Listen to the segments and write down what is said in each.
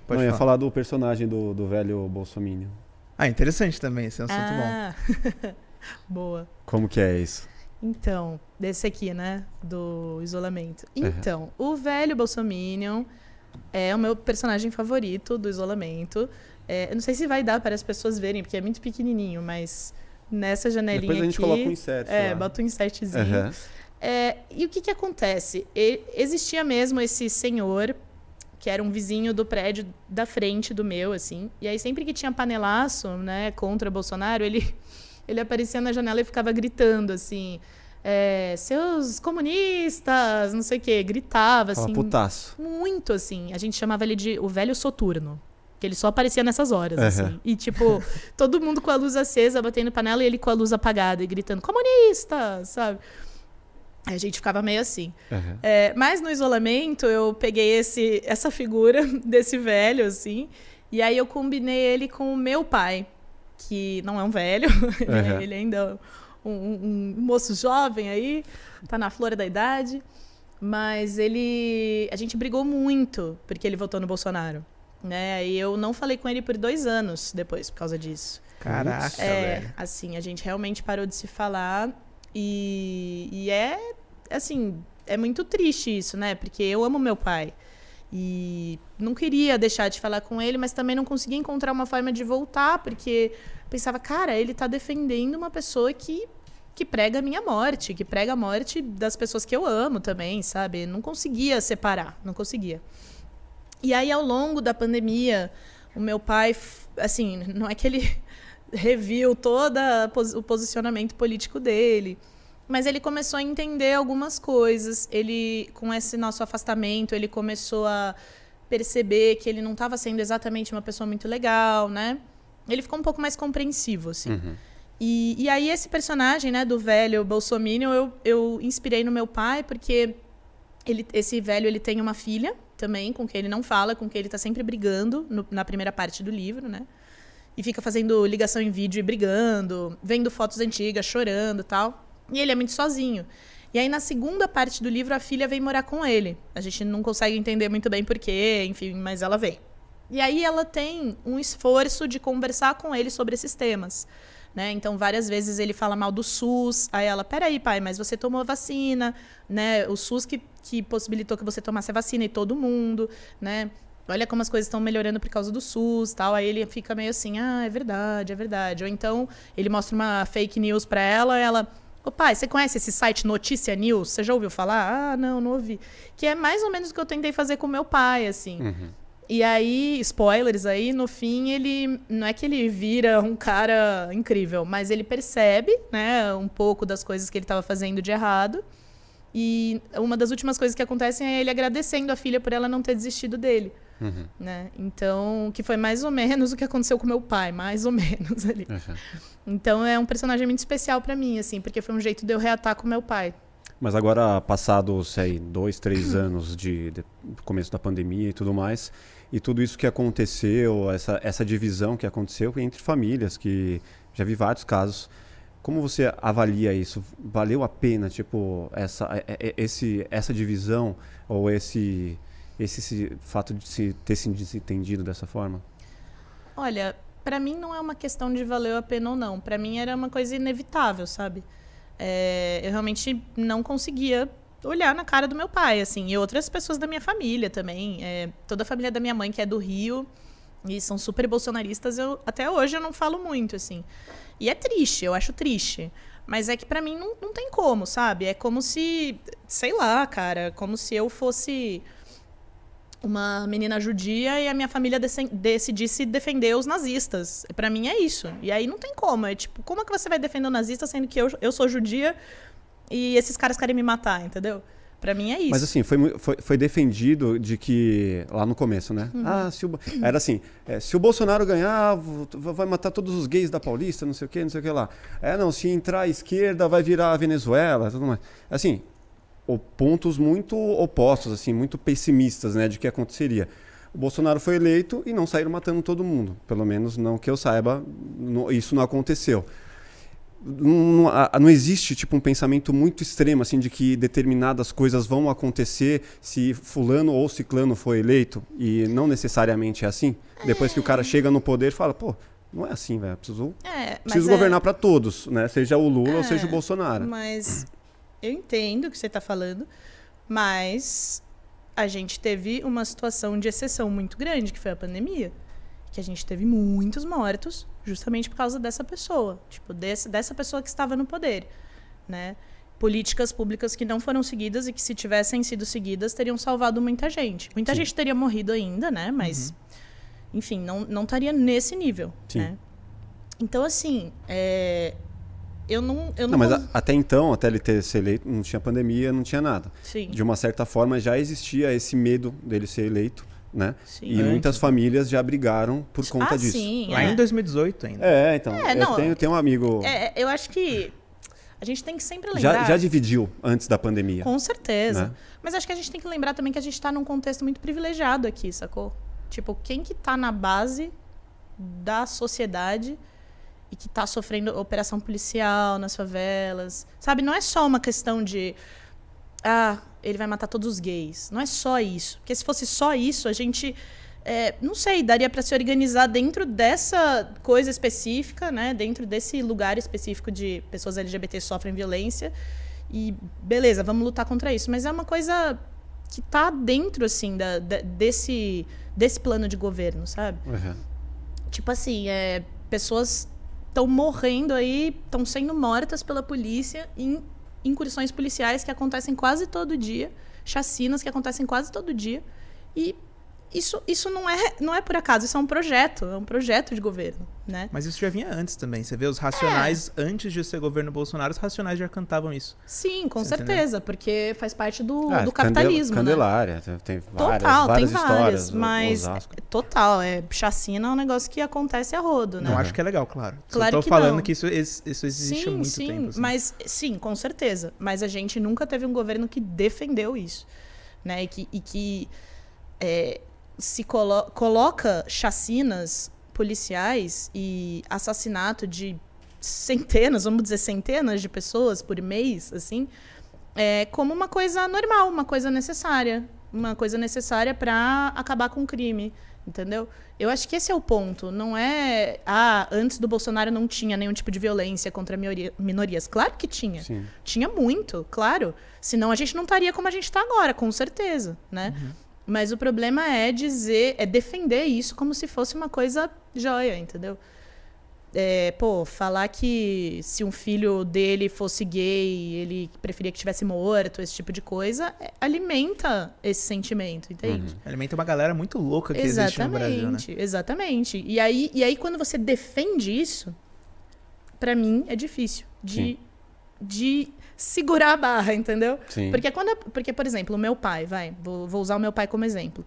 Não, eu ia falar do personagem do velho Bolsominion. Ah, interessante também, esse é um assunto bom. Boa. Como que é isso? Então, desse aqui, né? Do isolamento. Então, o velho Bolsominion é o meu personagem favorito do isolamento. Eu não sei se vai dar para as pessoas verem, porque é muito pequenininho, mas nessa janelinha aqui... Depois a gente coloca um insert lá. Bota um insertzinho. E o que acontece? Existia mesmo esse senhor, que era um vizinho do prédio da frente do meu, assim. E aí, sempre que tinha panelaço, né, contra Bolsonaro, ele aparecia na janela e ficava gritando, assim... seus comunistas, não sei o quê. Gritava, assim. Putaço. Muito, assim. A gente chamava ele de o velho soturno. Que ele só aparecia nessas horas, assim. E, tipo, todo mundo com a luz acesa, batendo panela, e ele com a luz apagada e gritando, comunista, sabe? A gente ficava meio assim. Mas no isolamento, eu peguei essa figura desse velho, assim, e aí eu combinei ele com o meu pai, que não é um velho, ele ainda é um moço jovem aí, tá na flor da idade, mas a gente brigou muito porque ele votou no Bolsonaro, né? E eu não falei com ele por 2 anos depois, por causa disso. Caraca, velho. Assim, a gente realmente parou de se falar e assim, é muito triste isso, né? Porque eu amo meu pai e não queria deixar de falar com ele, mas também não conseguia encontrar uma forma de voltar, porque pensava, cara, ele tá defendendo uma pessoa que prega a minha morte, que prega a morte das pessoas que eu amo também, sabe? Não conseguia separar, não conseguia. E aí, ao longo da pandemia, o meu pai, assim, não é que ele reviu todo o posicionamento político dele, mas ele começou a entender algumas coisas. Ele, com esse nosso afastamento, ele começou a perceber que ele não estava sendo exatamente uma pessoa muito legal, né? Ele ficou um pouco mais compreensivo, assim. E aí, esse personagem, né, do velho Bolsominion, eu inspirei no meu pai, porque esse velho, ele tem uma filha também, com quem ele não fala, com quem ele tá sempre brigando na primeira parte do livro, né? E fica fazendo ligação em vídeo e brigando, vendo fotos antigas, chorando e tal. E ele é muito sozinho. E aí, na segunda parte do livro, a filha vem morar com ele. A gente não consegue entender muito bem porquê, enfim, mas ela vem. E aí ela tem um esforço de conversar com ele sobre esses temas, né? Então, várias vezes ele fala mal do SUS. Aí ela, peraí, pai, mas você tomou vacina, né? O SUS que possibilitou que você tomasse a vacina e todo mundo, né? Olha como as coisas estão melhorando por causa do SUS, tal. Aí ele fica meio assim, é verdade, é verdade. Ou então, ele mostra uma fake news pra ela, ô pai, você conhece esse site Notícia News? Você já ouviu falar? Ah, não ouvi. Que é mais ou menos o que eu tentei fazer com meu pai, assim. E aí, spoilers aí, no fim, ele não é que ele vira um cara incrível, mas ele percebe, né, um pouco das coisas que ele estava fazendo de errado. E uma das últimas coisas que acontecem é ele agradecendo a filha por ela não ter desistido dele. Né? Então, que foi mais ou menos o que aconteceu com meu pai, mais ou menos ali. Então, é um personagem muito especial para mim, assim, porque foi um jeito de eu reatar com meu pai. Mas agora, passados, sei, 2, 3 anos do começo da pandemia e tudo mais, e tudo isso que aconteceu, essa divisão que aconteceu entre famílias, que já vi vários casos, como você avalia isso? Valeu a pena, tipo, essa divisão ou esse fato de ter se desentendido dessa forma? Olha, pra mim não é uma questão de valeu a pena ou não. Pra mim era uma coisa inevitável, sabe? Eu realmente não conseguia olhar na cara do meu pai, assim, e outras pessoas da minha família também. Toda a família da minha mãe, que é do Rio, e são super bolsonaristas, até hoje eu não falo muito, assim. E é triste, eu acho triste. Mas é que pra mim não tem como, sabe? É como se, sei lá, cara, como se eu fosse uma menina judia e a minha família decidisse defender os nazistas. Pra mim é isso. E aí não tem como. É tipo, como é que você vai defender o nazista sendo que eu sou judia e esses caras querem me matar, entendeu? Pra mim é isso. Mas assim, foi defendido de que, lá no começo, né? Era assim, se o Bolsonaro ganhar, vai matar todos os gays da Paulista, não sei o que lá. Não, se entrar à esquerda, vai virar a Venezuela, tudo mais. Assim, pontos muito opostos, assim, muito pessimistas, né, de que aconteceria. O Bolsonaro foi eleito e não saíram matando todo mundo. Pelo menos não que eu saiba, isso não aconteceu. não existe tipo um pensamento muito extremo assim de que determinadas coisas vão acontecer se fulano ou ciclano for eleito e não necessariamente é assim. Depois que o cara chega no poder, fala, pô, não é assim, velho. Preciso governar para todos, né? Seja o Lula ou seja o Bolsonaro. Mas eu entendo o que você está falando, mas a gente teve uma situação de exceção muito grande, que foi a pandemia. Que a gente teve muitos mortos justamente por causa dessa pessoa. Tipo, dessa pessoa que estava no poder, né? Políticas públicas que não foram seguidas e que, se tivessem sido seguidas, teriam salvado muita gente. Muita gente teria morrido ainda, né? Mas, enfim, não estaria nesse nível, né? Então, assim, eu não... Mas até então, até ele ter sido eleito, não tinha pandemia, não tinha nada. Sim. De uma certa forma, já existia esse medo dele ser eleito, né? Sim. E muitas famílias já brigaram por conta disso. Sim, lá em 2018 ainda. Então. Eu tenho um amigo... eu acho que a gente tem que sempre lembrar... Já dividiu antes da pandemia. Com certeza. Né? Mas acho que a gente tem que lembrar também que a gente está num contexto muito privilegiado aqui, sacou? Tipo, quem que tá na base da sociedade e que tá sofrendo operação policial nas favelas, sabe? Não é só uma questão de... ele vai matar todos os gays. Não é só isso. Porque se fosse só isso, a gente... não sei, daria para se organizar dentro dessa coisa específica, né? Dentro desse lugar específico de pessoas LGBT sofrem violência. E beleza, vamos lutar contra isso. Mas é uma coisa que tá dentro, assim, desse plano de governo, sabe? Tipo assim, pessoas estão morrendo aí, estão sendo mortas pela polícia em incursões policiais que acontecem quase todo dia, chacinas que acontecem quase todo dia, e isso não é por acaso, isso é um projeto de governo, né? Mas isso já vinha antes também, você vê os Racionais, antes de ser governo Bolsonaro, os Racionais já cantavam isso. Sim, com certeza, porque faz parte do capitalismo, Candelária, né? Tem várias várias histórias, mas total, chacina é um negócio que acontece a rodo, né? Não acho que é legal, claro. Claro Só tô que falando não. que isso existe há muito tempo. Assim. Mas sim, com certeza. Mas a gente nunca teve um governo que defendeu isso, né? E que se coloca chacinas policiais e assassinato de centenas, vamos dizer centenas de pessoas por mês, assim, como uma coisa normal, uma coisa necessária para acabar com o crime, entendeu? Eu acho que esse é o ponto. Não é, antes do Bolsonaro não tinha nenhum tipo de violência contra minorias. Claro que tinha. Sim. Tinha muito, claro. Senão a gente não estaria como a gente está agora, com certeza, né? Mas o problema é defender isso como se fosse uma coisa joia, entendeu? Falar que se um filho dele fosse gay, ele preferia que tivesse morto, esse tipo de coisa, alimenta esse sentimento, entende? Alimenta uma galera muito louca que existe no Brasil, né? Exatamente. E aí quando você defende isso, pra mim é difícil de segurar a barra, entendeu? Sim. Porque, por exemplo, o meu pai, vou usar o meu pai como exemplo.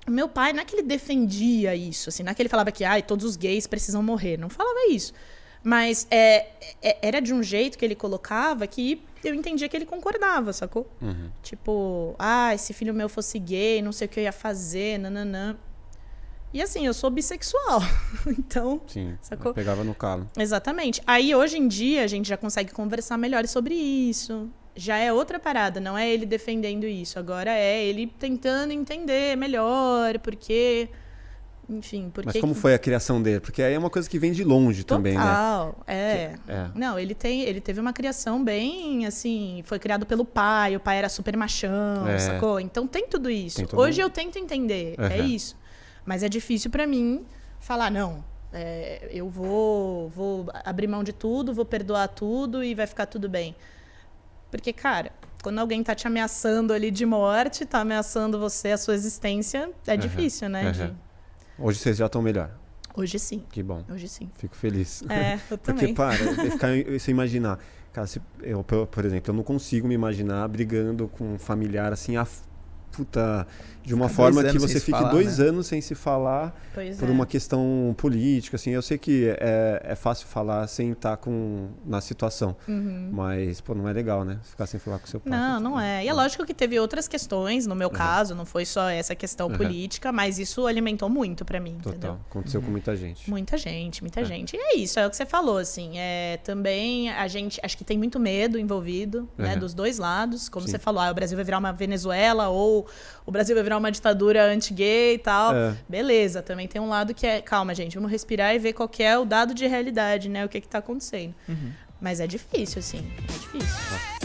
O meu pai, não é que ele defendia isso, assim, não é que ele falava que todos os gays precisam morrer, não falava isso. Mas era de um jeito que ele colocava que eu entendia que ele concordava, sacou? Tipo, se filho meu fosse gay, não sei o que eu ia fazer, nananã. E assim, eu sou bissexual, então... Sim, sacou? Pegava no calo. Exatamente. Aí, hoje em dia, a gente já consegue conversar melhor sobre isso. Já é outra parada, não é ele defendendo isso. Agora é ele tentando entender melhor, porque... Enfim, porque... Mas como foi a criação dele? Porque aí é uma coisa que vem de longe também, né? Total, Não, ele teve uma criação bem, assim... Foi criado pelo pai, o pai era super machão, sacou? Então tem tudo isso. Hoje eu tento entender, é isso. Mas é difícil pra mim falar, não, eu vou abrir mão de tudo, vou perdoar tudo e vai ficar tudo bem. Porque, cara, quando alguém tá te ameaçando ali de morte, tá ameaçando você, a sua existência, é difícil, né? Hoje vocês já estão melhor. Hoje sim. Que bom. Hoje sim. Fico feliz. Eu também. Porque, você imaginar... Cara, por exemplo, eu não consigo me imaginar brigando com um familiar assim puta, de uma Ficar forma 2 que anos você sem se fique falar, 2 né? anos sem se falar Pois por é. uma questão política, assim. Eu sei que é fácil falar sem estar na situação, mas, pô, não é legal, né? Ficar sem falar com seu pai. Não é. E é lógico que teve outras questões, no meu caso, não foi só essa questão Uhum. política, mas isso alimentou muito pra mim, entendeu? Total. Aconteceu com muita gente. Muita gente. E é isso, é o que você falou, assim. Também a gente, acho que tem muito medo envolvido, né, Uhum. dos dois lados. Como Sim. você falou, o Brasil vai virar uma Venezuela ou o Brasil vai virar uma ditadura anti-gay e tal. É. Beleza, também tem um lado que é, calma, gente, vamos respirar e ver qual que é o dado de realidade, né, o que tá acontecendo. Mas é difícil, assim, é difícil.